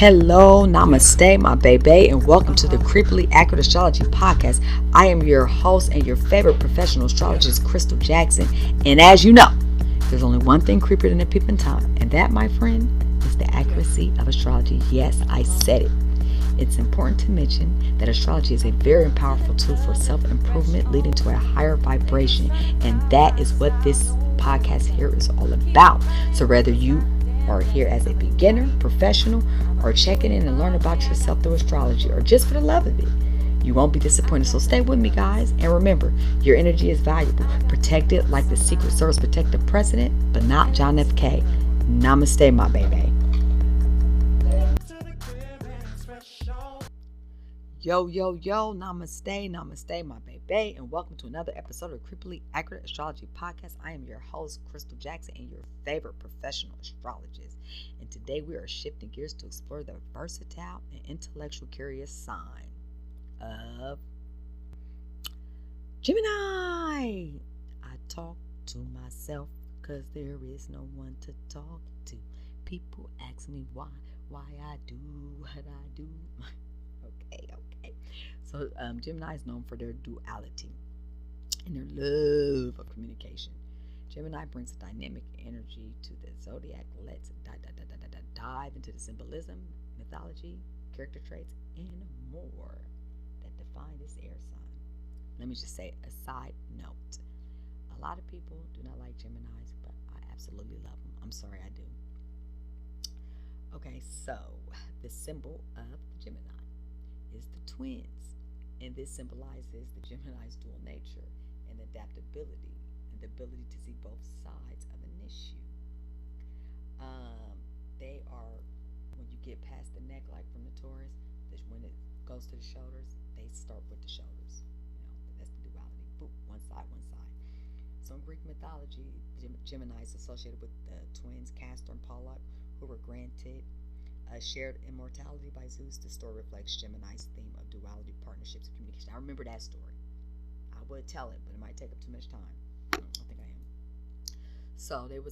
Hello, namaste, my baby, and welcome to the Creepily Accurate Astrology Podcast. I am your host and your favorite professional astrologist, Crystal Jackson. And as you know, there's only one thing creepier than a peeping Tom, and that, my friend, is the accuracy of astrology. Yes, I said it. It's important to mention that astrology is a very powerful tool for self-improvement, leading to a higher vibration, and that is what this podcast here is all about. So whether you are here as a beginner, professional, or checking in and learn about yourself through astrology, or just for the love of it, you won't be disappointed. So stay with me, guys, and remember, your energy is valuable. Protect it like the Secret Service protect the president, but not John F. K. Namaste, my baby. Yo, namaste, my baby, and welcome to another episode of Creepily Accurate Astrology Podcast. I am your host, Crystal Jackson, and your favorite professional astrologist. And today we are shifting gears to explore the versatile and intellectual curious sign of Gemini. I talk to myself because there is no one to talk to. People ask me why I do what I do. Okay. So Gemini is known for their duality and their love of communication. Gemini brings a dynamic energy to the zodiac. Let's dive into the symbolism, mythology, character traits, and more that define this air sign. Let me just say a side note. A lot of people do not like Geminis, but I absolutely love them. I'm sorry, I do. Okay, so the symbol of the Gemini is the twins, and this symbolizes the Gemini's dual nature and adaptability and the ability to see both sides of an issue. They are, when you get past the neck, like from the Taurus, when it goes to the shoulders, they start with the shoulders. That's the duality. Boop, one side. So in Greek mythology, Gemini is associated with the twins Castor and Pollux, who were granted shared immortality by Zeus. The story reflects Gemini's theme of duality, partnerships, and communication. I remember that story. I would tell it, but it might take up too much time. I think I am. So they were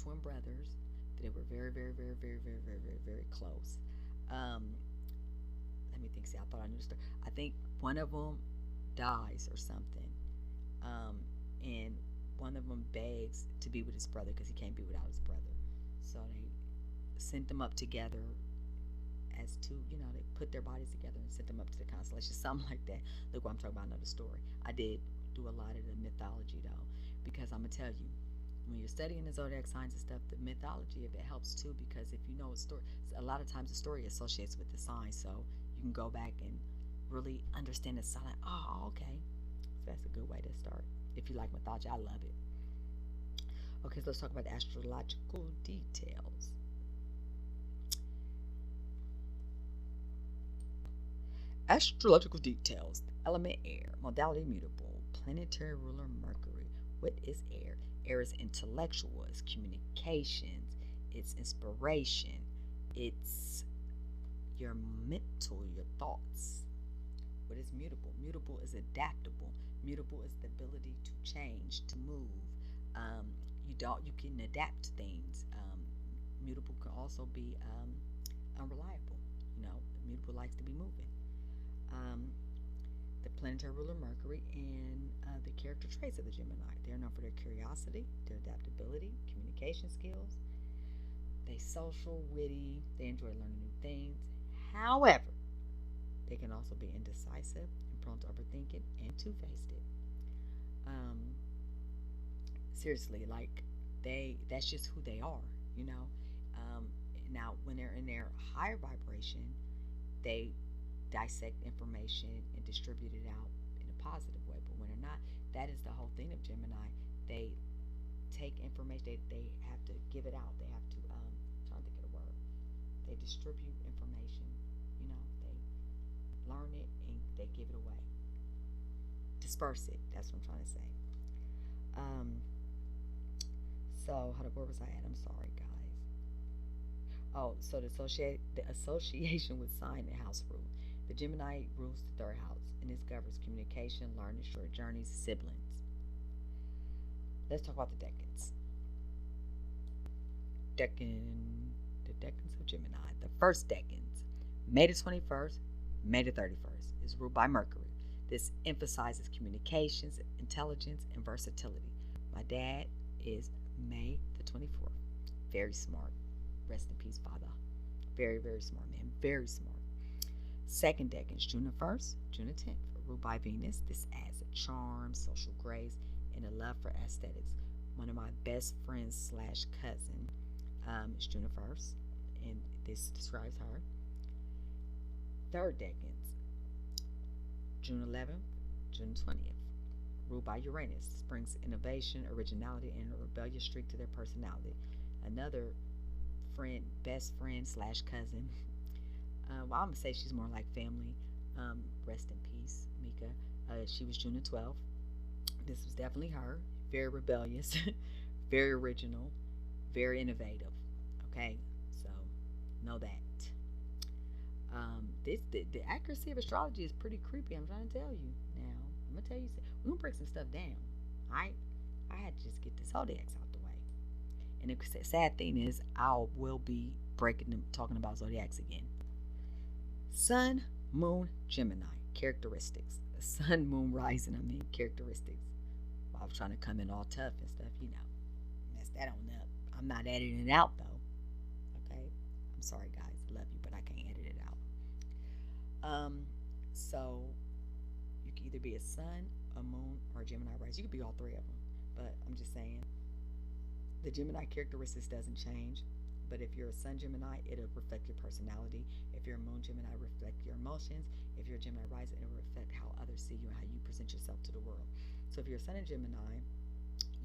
twin brothers. They were very, very, very, very, very, very, very, very close. Let me think. See, I thought I knew the story. I think one of them dies or something, and one of them begs to be with his brother because he can't be without his brother. So they sent them up together as two, they put their bodies together and sent them up to the constellation, something like that. Look what I'm talking about, another story. I did do a lot of the mythology though, because I'm gonna tell you, when you're studying the zodiac signs and stuff, the mythology of it helps too, because if you know a story, a lot of times the story associates with the sign, so you can go back and really understand the sign. Oh, okay, so that's a good way to start. If you like mythology, I love it. Okay, so let's talk about the astrological details. Astrological details. Element air. Modality mutable. Planetary ruler Mercury. What is air? Air is intellectual. It's communications. It's inspiration. It's your mental, your thoughts. What is mutable? Mutable is adaptable. Mutable is the ability to change, to move. You can adapt things. Mutable can also be unreliable. Mutable likes to be moving. The planetary ruler Mercury, and the character traits of the Gemini. They're known for their curiosity, their adaptability, communication skills. They social, witty. They enjoy learning new things. However, they can also be indecisive and prone to overthinking and two-faced. Seriously, like that's just who they are. Now when they're in their higher vibration, they dissect information and distribute it out in a positive way. But when they're not, that is the whole thing of Gemini. They take information, they have to give it out. They have to trying to think of the word. They distribute information. They learn it and they give it away. Disperse it. That's what I'm trying to say. So where was I at? I'm sorry, guys. Oh, so the association with sign and house rule. The Gemini rules the third house, and this governs communication, learning, short journeys, siblings. Let's talk about the decans. the decans of Gemini. The first decans, May the 21st, May the 31st, is ruled by Mercury. This emphasizes communications, intelligence, and versatility. My dad is May the 24th. Very smart. Rest in peace, father. Very, very smart man. Very smart. Second decan is June the 1st, June the 10th, ruled by Venus. This adds a charm, social grace, and a love for aesthetics. One of my best friends slash cousin is June the 1st, and this describes her. Third decans, June 11th, June 20th, ruled by Uranus. This brings innovation, originality, and a rebellious streak to their personality. Another friend, best friend slash cousin. Well, I'm going to say she's more like family. Rest in peace, Mika. She was June the 12th. This was definitely her. Very rebellious, very original, very innovative. Okay, so know that. The accuracy of astrology is pretty creepy. I'm trying to tell you now. I'm going to tell you. We're going to break some stuff down. I had to just get the zodiacs out the way. And the sad thing is, I will be talking about zodiacs again. Sun, Moon, Gemini. Characteristics. Sun, Moon, Rising, characteristics. Well, I was trying to come in all tough and stuff, Mess that on up. I'm not editing it out, though. Okay? I'm sorry, guys. I love you, but I can't edit it out. So, you can either be a Sun, a Moon, or a Gemini Rising. You could be all three of them. But I'm just saying, the Gemini characteristics doesn't change. But if you're a Sun Gemini, it'll reflect your personality. If you're a Moon Gemini, it'll reflect your emotions. If you're a Gemini Rising, it'll reflect how others see you and how you present yourself to the world. So if you're a Sun in Gemini,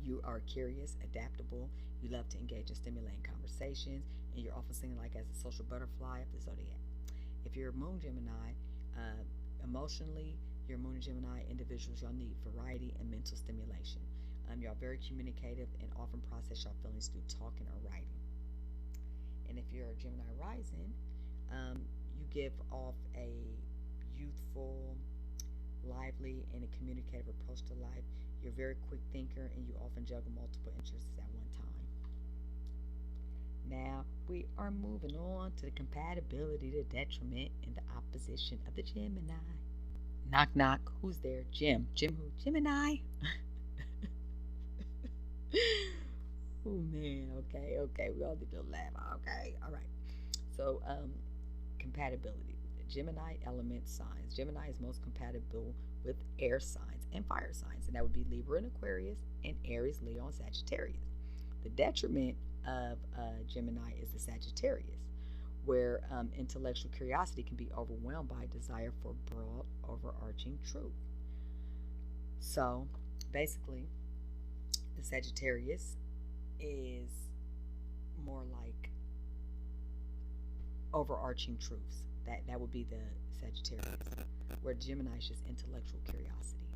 you are curious, adaptable, you love to engage in stimulating conversations, and you're often seen like as a social butterfly of the zodiac. If you're a Moon Gemini, emotionally, you're a Moon and Gemini individuals, y'all need variety and mental stimulation. Y'all very communicative and often process your feelings through talking or writing. And if you're a Gemini Rising, you give off a youthful, lively, and a communicative approach to life. You're a very quick thinker, and you often juggle multiple interests at one time. Now, we are moving on to the compatibility, the detriment, and the opposition of the Gemini. Knock, knock. Who's there? Jim. Jim who? Gemini. Oh man, okay, we all need to laugh. Okay, all right. So, compatibility. Gemini element signs. Gemini is most compatible with air signs and fire signs, and that would be Libra and Aquarius, and Aries, Leo, and Sagittarius. The detriment of Gemini is the Sagittarius, where intellectual curiosity can be overwhelmed by a desire for broad, overarching truth. So, basically, the Sagittarius is more like overarching truths. That would be the Sagittarius, where Gemini is just intellectual curiosity.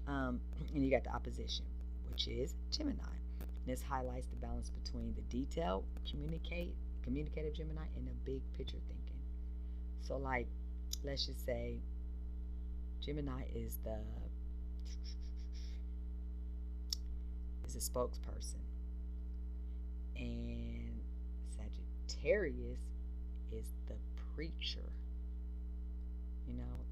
And you got the opposition, which is Gemini. This highlights the balance between the detailed, communicative Gemini and the big picture thinking. So, like, let's just say Gemini is a spokesperson, and Sagittarius is the preacher.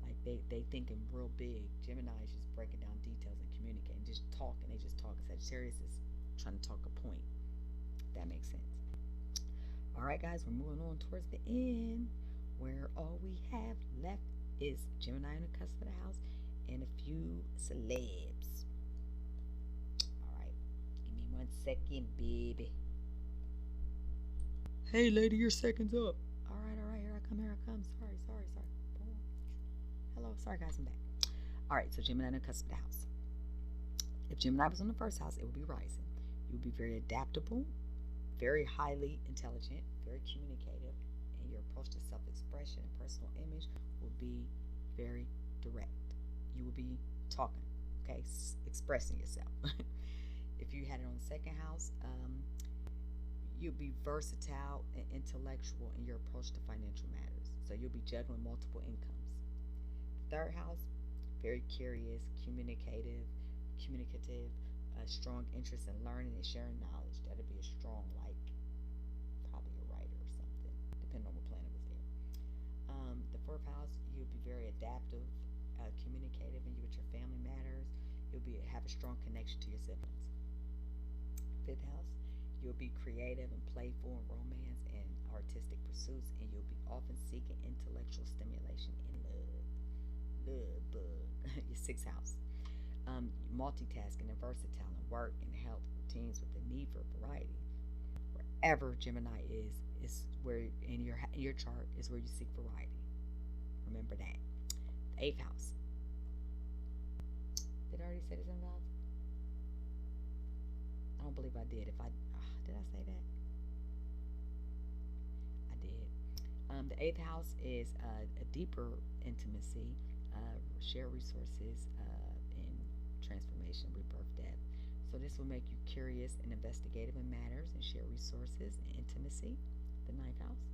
Like they thinking real big. Gemini is just breaking down details and communicating, just talking. They just talk. Sagittarius is trying to talk a point. If that makes sense. All right, guys, we're moving on towards the end, where all we have left is Gemini in the cusp of the house and a few celebs. All right, give me 1 second, baby. Hey, lady, your second's up. All right, here I come. Sorry. Hello, sorry guys, I'm back. All right, so Gemini in the cusp of the house. If Gemini was in the first house, it would be rising. You would be very adaptable, very highly intelligent, very communicative, and your approach to self-expression and personal image will be very direct. You will be talking, okay, expressing yourself. If you had it on the second house, you'll be versatile and intellectual in your approach to financial matters. So you'll be juggling multiple incomes. Third house, very curious, communicative, a strong interest in learning and sharing knowledge. That'll be a strong, like, probably a writer. depending on what planet was there. The fourth house, you'll be very adaptive, communicative, and you with your family matters. You'll have a strong connection to your siblings. Fifth house, you'll be creative and playful in romance and artistic pursuits, and you'll be often seeking intellectual stimulation and love bug. Your sixth house, multitasking and versatile in work and health routines with the need for variety. Wherever Gemini is where in your chart is where you seek variety. Remember that. The eighth house. Did I already say the seventh house? I don't believe I did. Did I say that? I did. The eighth house is a deeper intimacy, share resources, and transformation, rebirth, death. So this will make you curious and investigative in matters and share resources and intimacy. The ninth house,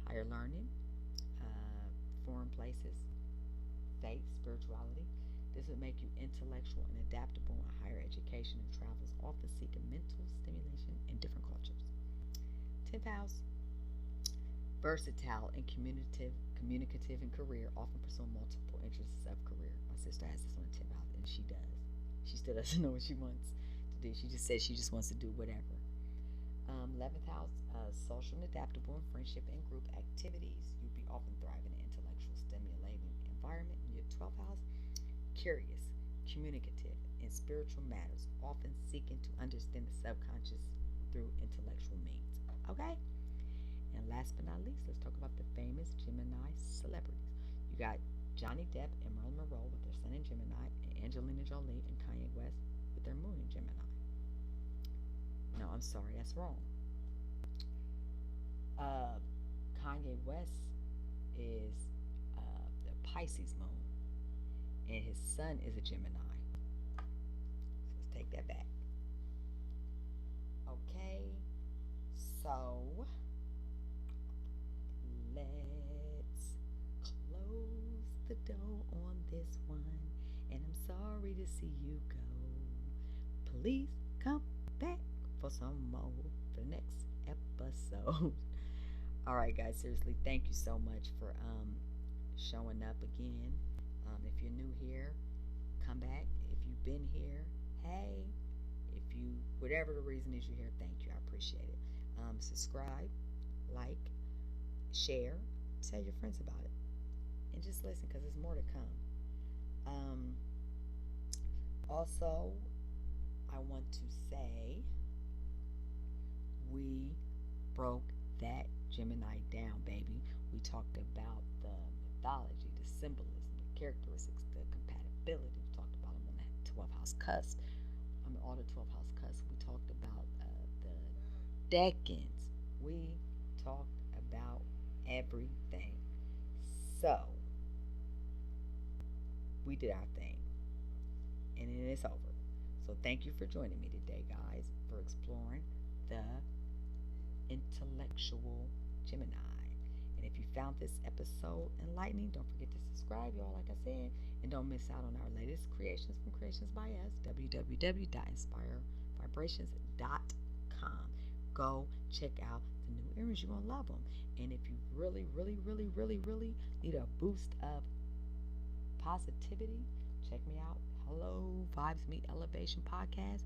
higher learning, foreign places, faith, spirituality. This would make you intellectual and adaptable in higher education and travels, often seeking mental stimulation in different cultures. 10th house, versatile and communicative in career, often pursuing multiple interests of career. My sister has this on the 10th house, and she does. She still doesn't know what she wants to do. She just says she just wants to do whatever. 11th house, social and adaptable in friendship and group activities. You'll be often thriving in intellectual, stimulating environment. In your 12th house, curious, communicative in spiritual matters, often seeking to understand the subconscious through intellectual means. Okay? And last but not least, let's talk about the famous Gemini celebrities. You got Johnny Depp and Marilyn Monroe with their sun in Gemini, and Angelina Jolie and Kanye West with their moon in Gemini. No, I'm sorry, that's wrong. Kanye West is the Pisces moon, and his sun is a Gemini. So let's take that back. Okay, so let's close the door on this one, and I'm sorry to see you go. Please come back for some more for the next episode. All right, guys, seriously, thank you so much for showing up again. If you're new here, come back. If you've been here, hey. If you, whatever the reason is you're here, thank you. I appreciate it. Subscribe, like, share, tell your friends about it, and just listen, because there's more to come. Also, I want to say we broke that Gemini down, baby. We talked about the mythology, the symbolism, the characteristics, the compatibility. We talked about them on that 12th house cusp. All the 12th house cusp. We talked about the decans. We talked about everything. So we did our thing, and it is over. So thank you for joining me today, guys, for exploring the intellectual Gemini. And if you found this episode enlightening, don't forget to subscribe, y'all, like I said, and don't miss out on our latest creations from Creations by Us, www.inspirevibrations.com. Go check out the new earrings. You're going to love them. And if you really, really, really, really, really need a boost of positivity, check me out. Hello, Vibes Meet Elevation podcast.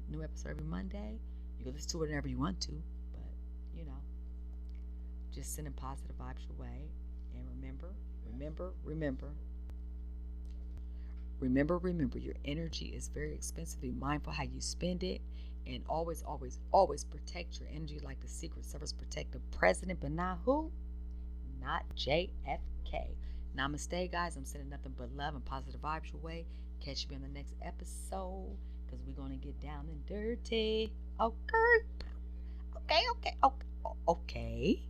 New episode every Monday. You can listen to it whenever you want to, but, just sending positive vibes your way. And remember, your energy is very expensive. Be mindful how you spend it. And always, always, always protect your energy like the Secret Service protect the president, but not who? Not JFK. Namaste, guys. I'm sending nothing but love and positive vibes your way. Catch me on the next episode, because we're going to get down and dirty. Okay. Okay.